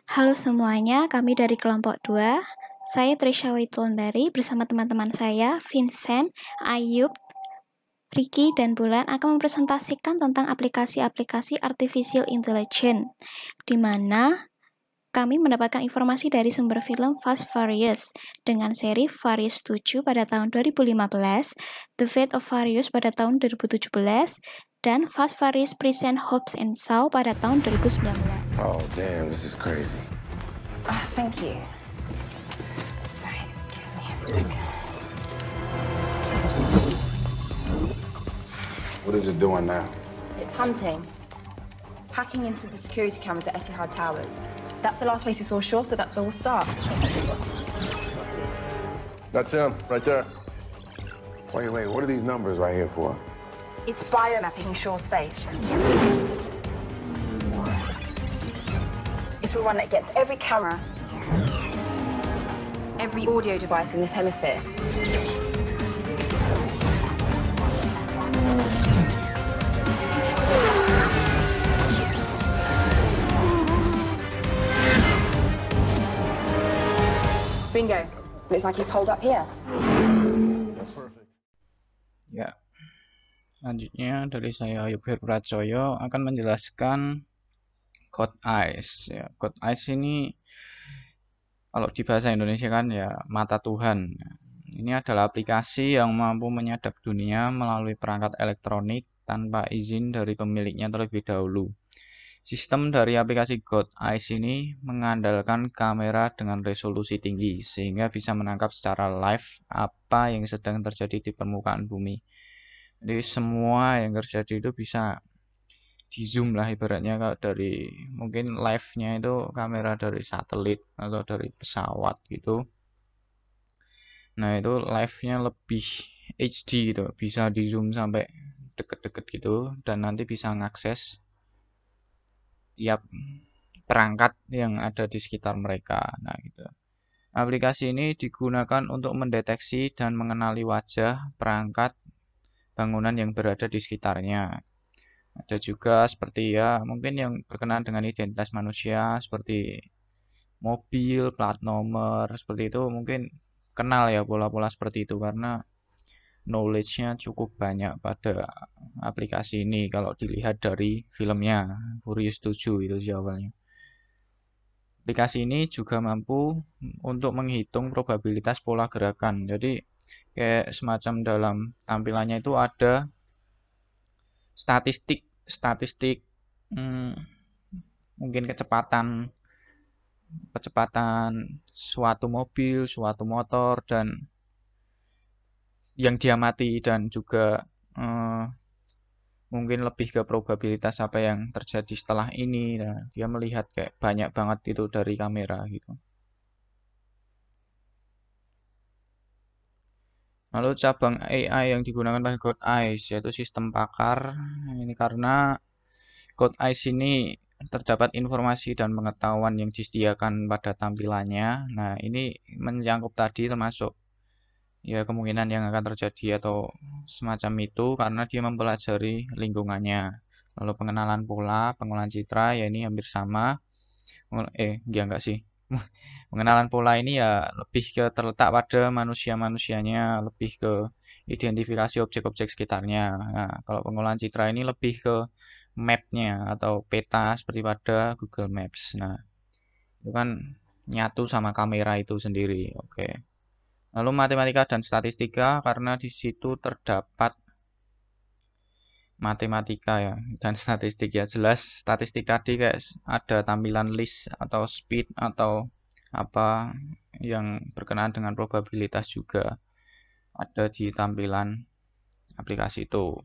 Halo semuanya, kami dari kelompok 2. Saya Trisha Waitulendari bersama teman-teman saya, Vincent, Ayub, Ricky, dan Bulan akan mempresentasikan tentang aplikasi-aplikasi Artificial Intelligence, di mana kami mendapatkan informasi dari sumber film Fast Furious dengan seri Furious 7 pada tahun 2015, The Fate of Furious pada tahun 2017, dan Fast Furious Present Hobbs and Shaw pada tahun 2019. Oh, damn, this is crazy. Thank you. Right, give me a second. What is it doing now? It's hunting. Hacking into the security cameras at Etihad Towers. That's the last place we saw Shaw, so that's where we'll start. That's him, right there. Wait, what are these numbers right here for? It's biomapping Shaw's face. It's a run that gets every camera, every audio device in this hemisphere. Bingo. Looks like he's holed up here. That's perfect. Ya, selanjutnya dari saya Ayub Pracoyo akan menjelaskan Code Eyes. Ya, Code Eyes ini kalau di bahasa Indonesia kan ya mata Tuhan. Ini adalah aplikasi yang mampu menyadap dunia melalui perangkat elektronik tanpa izin dari pemiliknya terlebih dahulu. Sistem dari aplikasi God Eyes ini mengandalkan kamera dengan resolusi tinggi sehingga bisa menangkap secara live apa yang sedang terjadi di permukaan bumi. Jadi semua yang terjadi itu bisa di zoom lah ibaratnya, kalau dari mungkin live-nya itu kamera dari satelit atau dari pesawat gitu. Nah itu live-nya lebih HD gitu, bisa di zoom sampai deket-deket gitu dan nanti bisa ngakses tiap perangkat yang ada di sekitar mereka. Nah gitu. Aplikasi ini digunakan untuk mendeteksi dan mengenali wajah, perangkat, bangunan yang berada di sekitarnya. Ada juga seperti ya mungkin yang berkenaan dengan identitas manusia seperti mobil, plat nomor, seperti itu mungkin kenal ya pola-pola seperti itu karena knowledge-nya cukup banyak pada aplikasi ini kalau dilihat dari filmnya Furious 7 itu di awalnya. Aplikasi ini juga mampu untuk menghitung probabilitas pola gerakan. Jadi kayak semacam dalam tampilannya itu ada statistik mungkin kecepatan suatu mobil, suatu motor dan yang diamati dan juga mungkin lebih ke probabilitas apa yang terjadi setelah ini. Nah, dia melihat kayak banyak banget itu dari kamera gitu. Lalu cabang AI yang digunakan pada God Eyes yaitu sistem pakar. Ini karena God Eyes ini terdapat informasi dan pengetahuan yang disediakan pada tampilannya. Nah, ini mencakup tadi termasuk ya kemungkinan yang akan terjadi atau semacam itu karena dia mempelajari lingkungannya. Lalu pengenalan pola, pengolahan citra ya ini hampir sama. Enggak sih. Pengenalan pola ini ya lebih ke terletak pada manusia-manusianya, lebih ke identifikasi objek-objek sekitarnya. Nah, kalau pengolahan citra ini lebih ke map-nya atau peta seperti pada Google Maps. Nah, itu kan nyatu sama kamera itu sendiri. Oke. Lalu matematika dan statistika karena di situ terdapat matematika ya dan statistik ya, jelas statistik tadi kayak ada tampilan list atau speed atau apa yang berkenaan dengan probabilitas juga ada di tampilan aplikasi itu.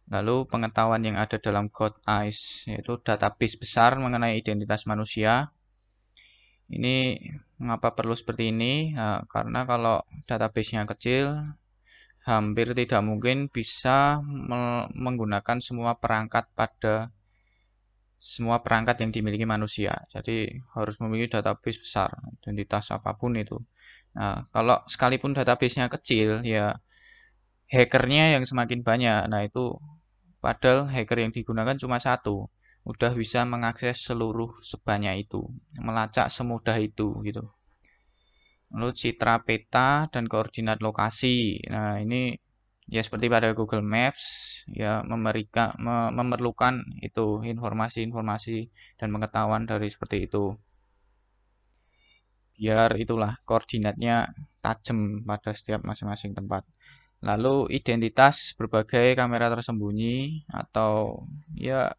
Lalu pengetahuan yang ada dalam God Eyes yaitu database besar mengenai identitas manusia. Ini mengapa perlu seperti ini? Nah, karena kalau database-nya kecil hampir tidak mungkin bisa menggunakan semua perangkat yang dimiliki manusia. Jadi harus memiliki database besar, identitas apapun itu. Nah, kalau sekalipun database-nya kecil, ya hackernya yang semakin banyak. Nah, itu padahal hacker yang digunakan cuma satu. udah bisa mengakses seluruh sebanyak itu, melacak semudah itu gitu. Lalu citra peta dan koordinat lokasi. Nah, ini ya seperti pada Google Maps ya memerlukan itu informasi-informasi dan pengetahuan dari seperti itu. Biar itulah koordinatnya tajam pada setiap masing-masing tempat. Lalu identitas berbagai kamera tersembunyi atau ya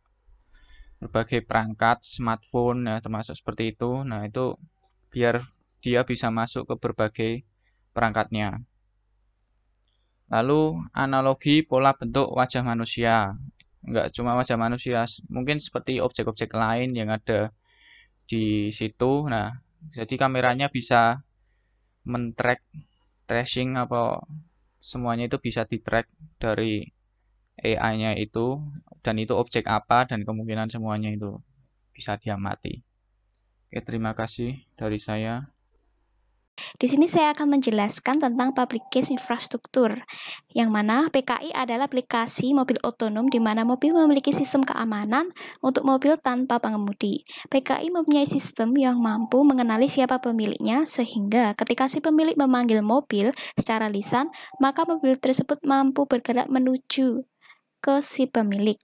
berbagai perangkat smartphone ya termasuk seperti itu. Nah, itu biar dia bisa masuk ke berbagai perangkatnya. Lalu analogi pola bentuk wajah manusia. Enggak cuma wajah manusia, mungkin seperti objek-objek lain yang ada di situ. Nah, jadi kameranya bisa tracing apa semuanya itu bisa di-track dari AI-nya itu, dan itu objek apa, dan kemungkinan semuanya itu bisa diamati. Oke, terima kasih dari saya. Di sini saya akan menjelaskan tentang public case infrastruktur, yang mana PKI adalah aplikasi mobil otonom di mana mobil memiliki sistem keamanan untuk mobil tanpa pengemudi. PKI mempunyai sistem yang mampu mengenali siapa pemiliknya, sehingga ketika si pemilik memanggil mobil secara lisan, maka mobil tersebut mampu bergerak menuju ke si pemilik.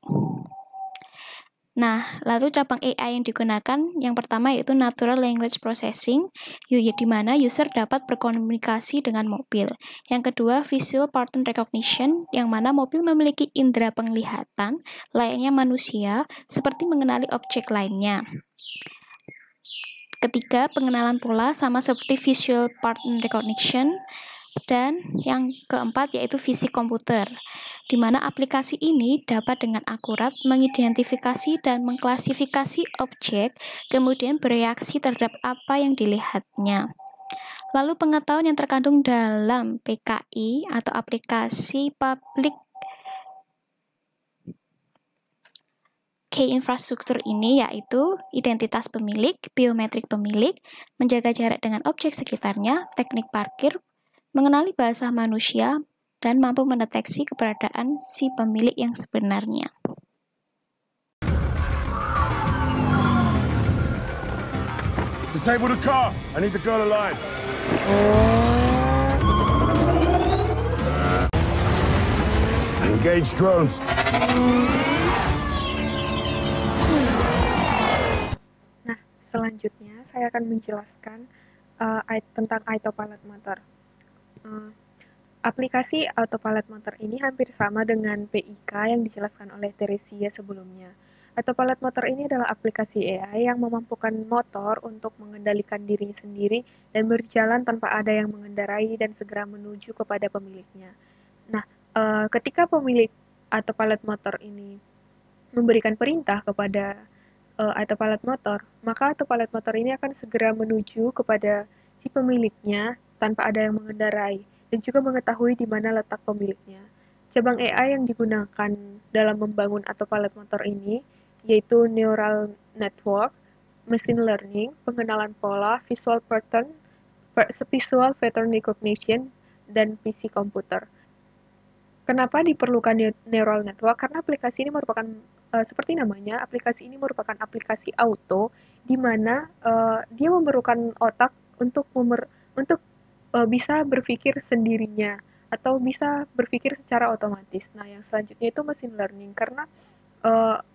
Nah, lalu cabang AI yang digunakan yang pertama yaitu Natural Language Processing, di mana user dapat berkomunikasi dengan mobil. Yang kedua, Visual Pattern Recognition, yang mana mobil memiliki indera penglihatan layaknya manusia, seperti mengenali objek lainnya. Ketiga, pengenalan pola sama seperti Visual Pattern Recognition. Dan yang keempat yaitu fisik komputer, di mana aplikasi ini dapat dengan akurat mengidentifikasi dan mengklasifikasi objek, kemudian bereaksi terhadap apa yang dilihatnya. Lalu pengetahuan yang terkandung dalam PKI atau aplikasi public key infrastruktur ini yaitu identitas pemilik, biometrik pemilik, menjaga jarak dengan objek sekitarnya, teknik parkir, mengenali bahasa manusia, dan mampu mendeteksi keberadaan si pemilik yang sebenarnya. Disable the car. I need the girl alive. Engage drones. Nah, selanjutnya saya akan menjelaskan tentang autopilot motor. Aplikasi autopilot motor ini hampir sama dengan PIK yang dijelaskan oleh Teresia sebelumnya. Autopilot motor ini adalah aplikasi AI yang memampukan motor untuk mengendalikan dirinya sendiri dan berjalan tanpa ada yang mengendarai dan segera menuju kepada pemiliknya. Nah, ketika pemilik autopilot motor ini memberikan perintah kepada autopilot motor, maka autopilot motor ini akan segera menuju kepada si pemiliknya tanpa ada yang mengendarai, dan juga mengetahui di mana letak pemiliknya. Cabang AI yang digunakan dalam membangun autopilot motor ini yaitu neural network, machine learning, pengenalan pola, visual pattern recognition, dan PC komputer. Kenapa diperlukan neural network? Karena aplikasi ini merupakan seperti namanya, aplikasi ini merupakan aplikasi auto di mana dia memerlukan otak untuk bisa berpikir sendirinya atau bisa berpikir secara otomatis. Nah, yang selanjutnya itu machine learning, karena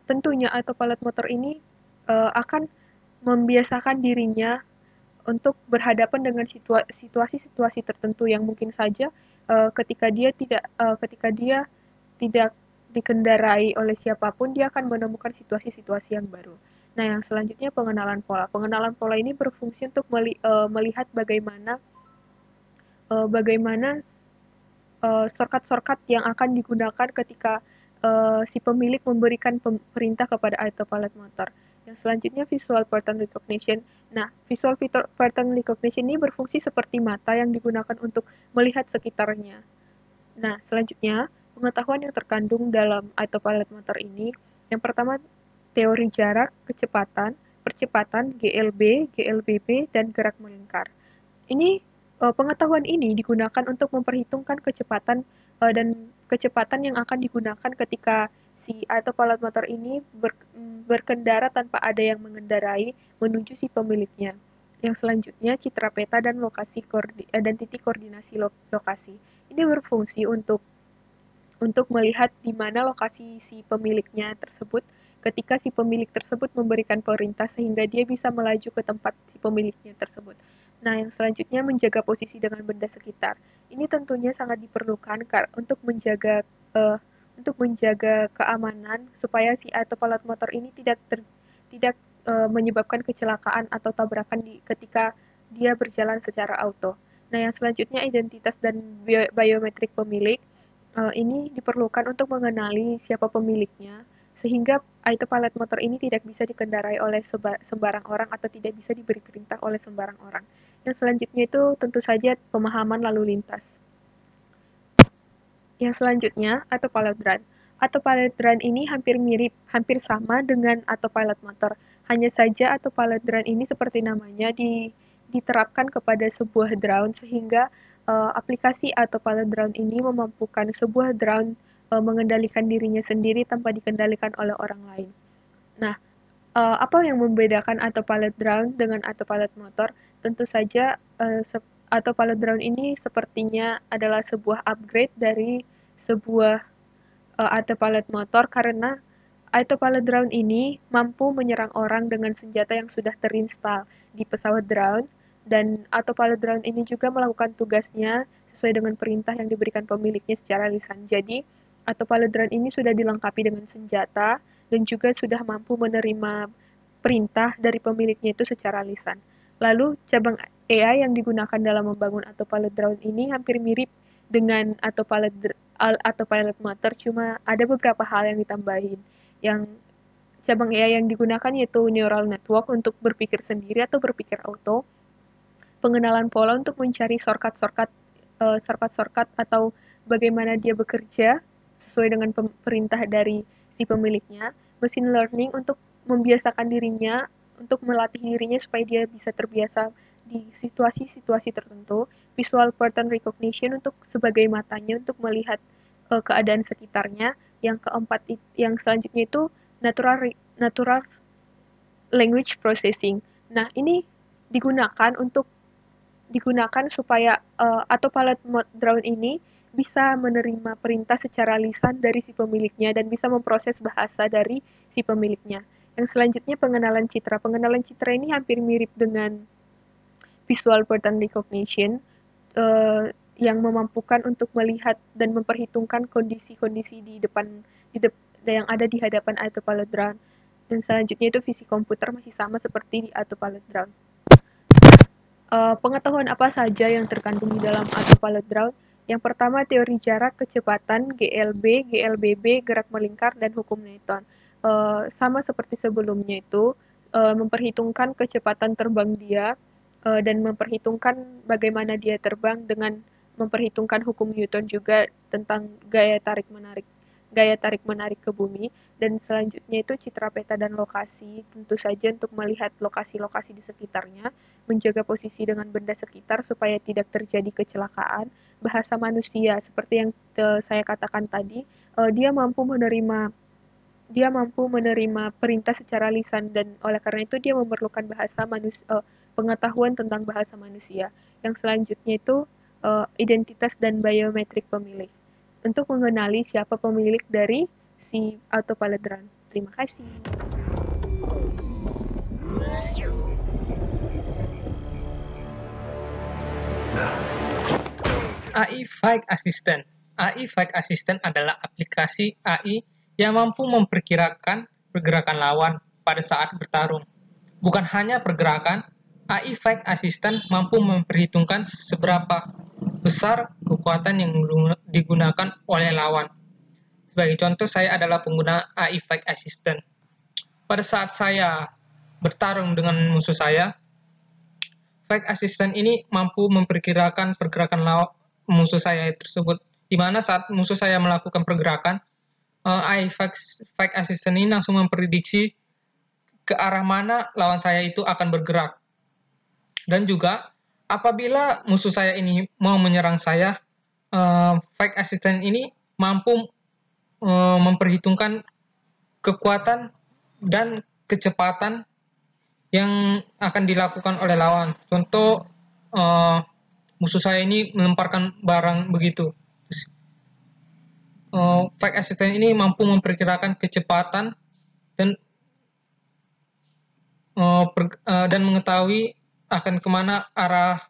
tentunya autopilot motor ini akan membiasakan dirinya untuk berhadapan dengan situasi-situasi tertentu yang mungkin saja ketika dia tidak dikendarai oleh siapapun, dia akan menemukan situasi-situasi yang baru. Nah, yang selanjutnya pengenalan pola. Pengenalan pola ini berfungsi untuk melihat bagaimana shortcut-shortcut yang akan digunakan ketika si pemilik memberikan perintah kepada autopilot motor. Yang selanjutnya visual pattern recognition. Nah, visual pattern recognition ini berfungsi seperti mata yang digunakan untuk melihat sekitarnya. Nah, selanjutnya pengetahuan yang terkandung dalam autopilot motor ini, yang pertama teori jarak, kecepatan, percepatan, GLB, GLBB, dan gerak melingkar. Ini pengetahuan ini digunakan untuk memperhitungkan kecepatan dan kecepatan yang akan digunakan ketika si autopilot motor ini berkendara tanpa ada yang mengendarai menuju si pemiliknya. Yang selanjutnya citra peta dan dan titik koordinasi lokasi. Ini berfungsi untuk melihat di mana lokasi si pemiliknya tersebut ketika si pemilik tersebut memberikan perintah sehingga dia bisa melaju ke tempat si pemiliknya tersebut. Nah, yang selanjutnya menjaga posisi dengan benda sekitar. Ini tentunya sangat diperlukan untuk menjaga keamanan supaya si autopilot motor ini tidak menyebabkan kecelakaan atau tabrakan ketika dia berjalan secara auto. Nah, yang selanjutnya identitas dan biometrik pemilik. Ini diperlukan untuk mengenali siapa pemiliknya, sehingga autopilot motor ini tidak bisa dikendarai oleh sembarang orang atau tidak bisa diberi perintah oleh sembarang orang. Yang selanjutnya itu tentu saja pemahaman lalu lintas. Yang selanjutnya, autopilot run. Autopilot run ini hampir sama dengan autopilot motor. Hanya saja autopilot run ini seperti namanya diterapkan kepada sebuah drone sehingga aplikasi autopilot drone ini memampukan sebuah drone mengendalikan dirinya sendiri tanpa dikendalikan oleh orang lain. Nah, apa yang membedakan autopilot drone dengan autopilot motor? Tentu saja autopilot drone ini sepertinya adalah sebuah upgrade dari sebuah autopilot motor karena autopilot drone ini mampu menyerang orang dengan senjata yang sudah terinstal di pesawat drone. Dan autopilot drone ini juga melakukan tugasnya sesuai dengan perintah yang diberikan pemiliknya secara lisan. Jadi, autopilot drone ini sudah dilengkapi dengan senjata dan juga sudah mampu menerima perintah dari pemiliknya itu secara lisan. Lalu, cabang AI yang digunakan dalam membangun autopilot drone ini hampir mirip dengan autopilot motor, cuma ada beberapa hal yang ditambahin. Yang cabang AI yang digunakan yaitu neural network untuk berpikir sendiri atau berpikir auto, pengenalan pola untuk mencari shortcut atau bagaimana dia bekerja sesuai dengan perintah dari si pemiliknya, machine learning untuk membiasakan dirinya, untuk melatih dirinya supaya dia bisa terbiasa di situasi-situasi tertentu, visual pattern recognition untuk sebagai matanya untuk melihat keadaan sekitarnya, yang keempat yang selanjutnya itu natural language processing. Nah, ini digunakan supaya autopilot drone ini bisa menerima perintah secara lisan dari si pemiliknya dan bisa memproses bahasa dari si pemiliknya. Yang selanjutnya pengenalan citra. Pengenalan citra ini hampir mirip dengan visual pattern recognition yang memampukan untuk melihat dan memperhitungkan kondisi-kondisi yang ada di hadapan autopilot drone. Dan selanjutnya itu visi komputer masih sama seperti di autopilot drone. Pengetahuan apa saja yang terkandung di dalam autopilot drone? Yang pertama, teori jarak, kecepatan, GLB, GLBB, gerak melingkar, dan hukum Newton. Sama seperti sebelumnya itu, memperhitungkan kecepatan terbang dia, dan memperhitungkan bagaimana dia terbang dengan memperhitungkan hukum Newton juga tentang gaya tarik menarik ke bumi. Dan selanjutnya itu citra peta dan lokasi, tentu saja untuk melihat lokasi-lokasi di sekitarnya, menjaga posisi dengan benda sekitar supaya tidak terjadi kecelakaan. Bahasa manusia, seperti yang saya katakan tadi, dia mampu menerima perintah secara lisan dan oleh karena itu dia memerlukan pengetahuan tentang bahasa manusia. Yang selanjutnya itu identitas dan biometrik pemilik untuk mengenali siapa pemilik dari si autopilot drone. Terima kasih. AI Flight Assistant. AI Flight Assistant adalah aplikasi AI yang mampu memperkirakan pergerakan lawan pada saat bertarung. Bukan hanya pergerakan, AI Flight Assistant mampu memperhitungkan seberapa besar kekuatan yang digunakan oleh lawan. Sebagai contoh, saya adalah pengguna AI Flight Assistant. Pada saat saya bertarung dengan musuh saya, Flight Assistant ini mampu memperkirakan pergerakan musuh saya tersebut. Di mana saat musuh saya melakukan pergerakan, AI Flight Assistant ini langsung memprediksi ke arah mana lawan saya itu akan bergerak. Dan juga, apabila musuh saya ini mau menyerang saya, Flight Assistant ini mampu memperhitungkan kekuatan dan kecepatan yang akan dilakukan oleh lawan. Contoh, musuh saya ini melemparkan barang begitu. Fake assistant ini mampu memperkirakan kecepatan dan dan mengetahui akan kemana arah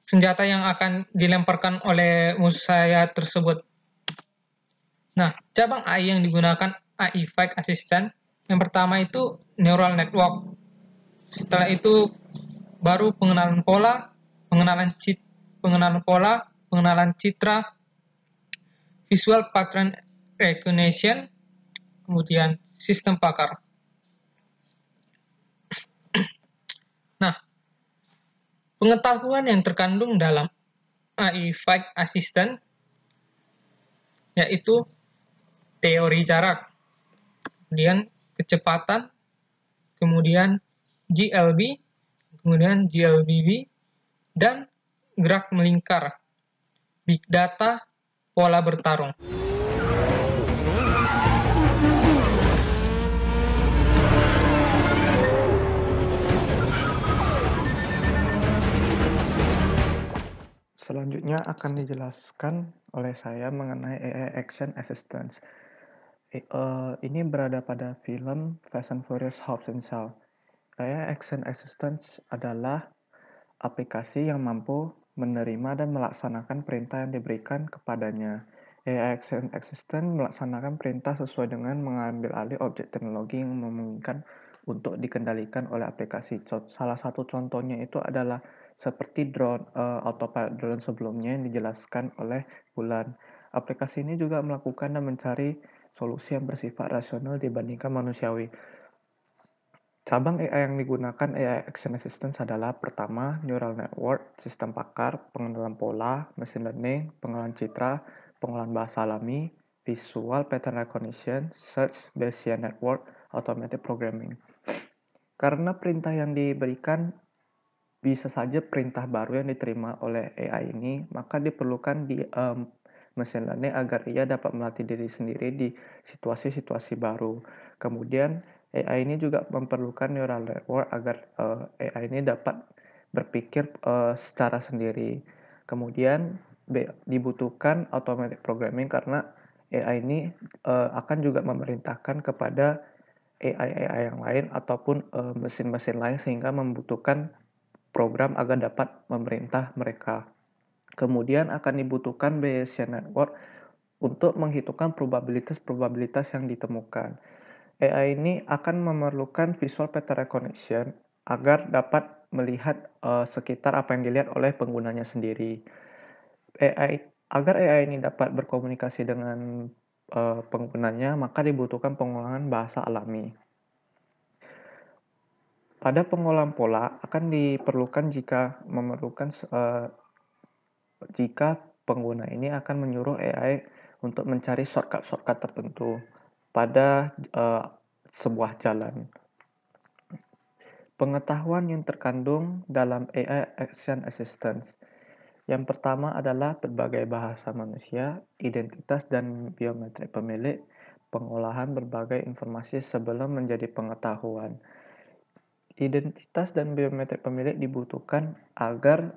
senjata yang akan dilemparkan oleh musuh saya tersebut. Nah, cabang AI yang digunakan AI Fake Assistant yang pertama itu neural network. Setelah itu baru pengenalan pola, pengenalan citra, visual pattern recognition, kemudian sistem pakar. Nah, pengetahuan yang terkandung dalam AI Fake Assistant yaitu teori jarak, kemudian kecepatan, kemudian GLB, kemudian GLBB, dan gerak melingkar, big data, pola bertarung. Selanjutnya akan dijelaskan oleh saya mengenai AI Action Assistance. Ini berada pada film Fast and Furious Hobbs and Shaw. AI Action Assistance adalah aplikasi yang mampu menerima dan melaksanakan perintah yang diberikan kepadanya. AI Action Assistant melaksanakan perintah sesuai dengan mengambil alih objek teknologi yang memungkinkan untuk dikendalikan oleh aplikasi. Salah satu contohnya itu adalah seperti drone, autopilot drone sebelumnya yang dijelaskan oleh Bulan. Aplikasi ini juga melakukan dan mencari solusi yang bersifat rasional dibandingkan manusiawi. Cabang AI yang digunakan AI Action Assistance adalah pertama, Neural Network, sistem pakar, pengenalan pola, machine learning, pengenalan citra, pengenalan bahasa alami, visual pattern recognition, search Bayesian network, automatic programming. Karena perintah yang diberikan bisa saja perintah baru yang diterima oleh AI ini, maka diperlukan machine learning agar ia dapat melatih diri sendiri di situasi-situasi baru. Kemudian AI ini juga memerlukan neural network agar AI ini dapat berpikir secara sendiri. Kemudian dibutuhkan automatic programming karena AI ini akan juga memerintahkan kepada AI yang lain ataupun mesin-mesin lain sehingga membutuhkan program agar dapat memerintah mereka. Kemudian akan dibutuhkan Bayesian network untuk menghitungkan probabilitas yang ditemukan. AI ini akan memerlukan visual pattern recognition agar dapat melihat sekitar apa yang dilihat oleh penggunanya sendiri. Agar AI ini dapat berkomunikasi dengan penggunanya, maka dibutuhkan pengolahan bahasa alami. Pada pengolahan pola akan diperlukan jika pengguna ini akan menyuruh AI untuk mencari shortcut tertentu pada sebuah jalan. Pengetahuan yang terkandung dalam AI Action Assistance. Yang pertama adalah berbagai bahasa manusia, identitas dan biometrik pemilik, pengolahan berbagai informasi sebelum menjadi pengetahuan. Identitas dan biometrik pemilik dibutuhkan agar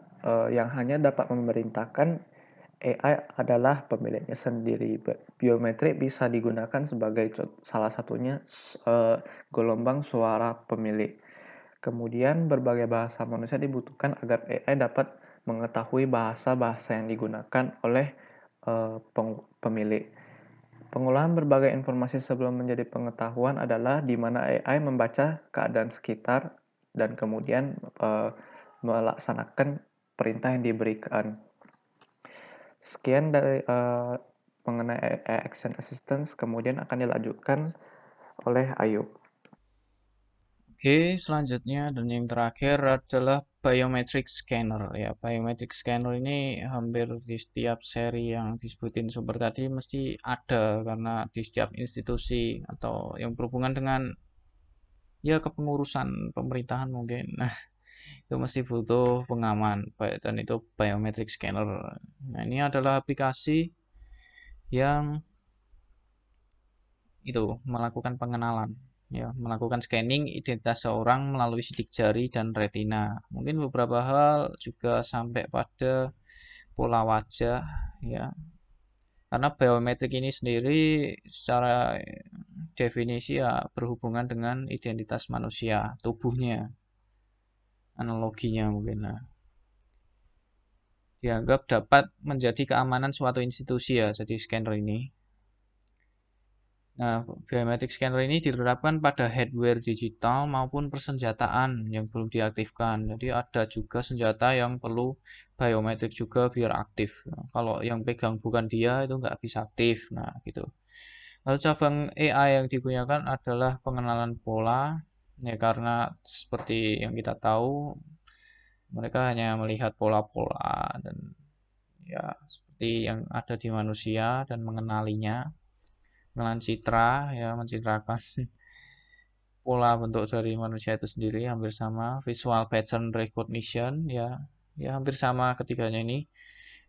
yang hanya dapat memerintahkan AI adalah pemiliknya sendiri. Biometrik bisa digunakan sebagai salah satunya gelombang suara pemilik. Kemudian berbagai bahasa manusia dibutuhkan agar AI dapat mengetahui bahasa-bahasa yang digunakan oleh pemilik. Pengolahan berbagai informasi sebelum menjadi pengetahuan adalah di mana AI membaca keadaan sekitar dan kemudian melaksanakan perintah yang diberikan. Sekian dari mengenai AI Action Assistance, kemudian akan dilanjutkan oleh Ayub. Oke, selanjutnya dan yang terakhir adalah biometric scanner. Ya, biometric scanner ini hampir di setiap seri yang disebutin sumber tadi mesti ada, karena di setiap institusi atau yang berhubungan dengan ya kepengurusan pemerintahan mungkin. Nah, itu mesti butuh pengaman, dan itu biometric scanner. Nah, ini adalah aplikasi yang itu melakukan pengenalan, ya, melakukan scanning identitas seorang melalui sidik jari dan retina. Mungkin beberapa hal juga sampai pada pola wajah, ya. Karena biometrik ini sendiri secara definisi ya berhubungan dengan identitas manusia, tubuhnya, analoginya mungkin. Nah, dianggap dapat menjadi keamanan suatu institusi ya, jadi scanner ini. Nah, biometric scanner ini diterapkan pada hardware digital maupun persenjataan yang belum diaktifkan. Jadi ada juga senjata yang perlu biometrik juga biar aktif. Nah, kalau yang pegang bukan dia itu nggak bisa aktif. Nah, gitu. Lalu cabang AI yang digunakan adalah pengenalan pola. Ya, karena seperti yang kita tahu, mereka hanya melihat pola-pola dan ya seperti yang ada di manusia dan mengenalinya. Pengenalan citra, ya, mencitrakan pola bentuk dari manusia itu sendiri hampir sama. Visual pattern recognition, ya hampir sama ketiganya ini.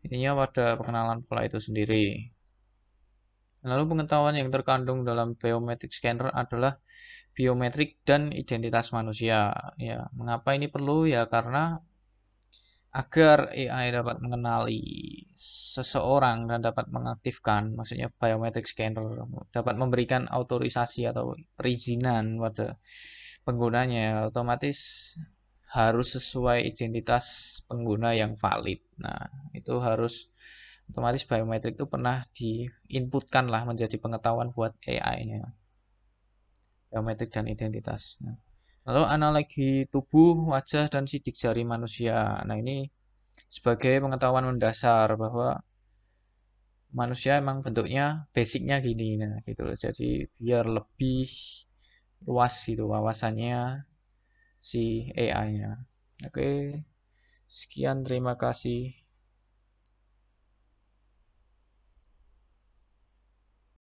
Intinya pada pengenalan pola itu sendiri. Lalu pengetahuan yang terkandung dalam biometric scanner adalah biometrik dan identitas manusia. Ya, mengapa ini perlu? Ya karena agar AI dapat mengenali seseorang dan dapat mengaktifkan, maksudnya biometric scanner, dapat memberikan autorisasi atau perizinan pada penggunanya, otomatis harus sesuai identitas pengguna yang valid. Nah, itu harus otomatis biometrik itu pernah diinputkan lah menjadi pengetahuan buat AI-nya, biometrik dan identitas. Nah, lalu analogi tubuh, wajah, dan sidik jari manusia. Nah, ini sebagai pengetahuan mendasar bahwa manusia emang bentuknya basicnya gini, nah gitu loh. Jadi biar lebih luas itu wawasannya si AI-nya. Oke, sekian, terima kasih.